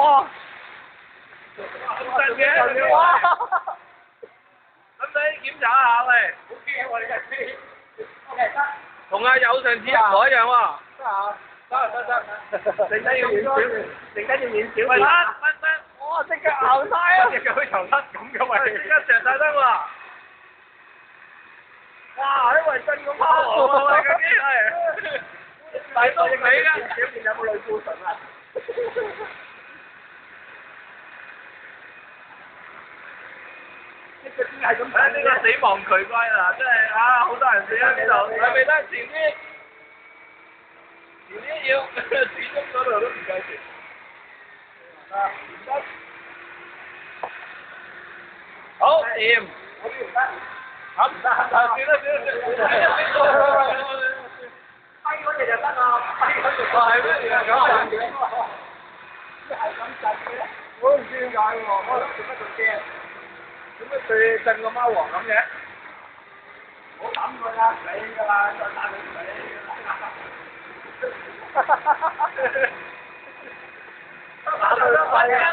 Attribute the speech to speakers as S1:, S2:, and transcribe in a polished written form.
S1: 哇！
S2: 咁震嘅，
S1: 哇！
S2: 使唔使檢查一下喂？
S1: 好驚喎！你真係，OK 得，
S2: 同阿友上次一模一樣喎。
S1: 得啊，得，
S2: 剩低要遠少，剩低要遠少。喂，得，
S1: 哇！即刻咬晒啊！
S2: 隻腳好似頭甩咁嘅喂，即刻着晒燈喎。哇！因為真咁拋喎，喂，嗰啲係。大都尾㗎。
S1: 表面有冇類固醇啊？呢個先係咁。
S2: 呢個死亡渠龜啦，真係啊，好多人死喺呢度。係咪得前啲？前啲要始終嗰度都唔夠前。啊，唔得。好掂。
S1: 我呢唔得。
S2: 嚇唔得，算啦。
S1: 低嗰隻就得啊！低嗰隻。
S2: 係咩？原來咁啊！
S1: 即係咁震嘅咧？我都唔知點解喎，我做乜咁驚？
S2: 點解佢震個貓王咁嘅？
S1: 唔好抌佢啦，死㗎啦，再打佢死㗎啦！打到都快啊！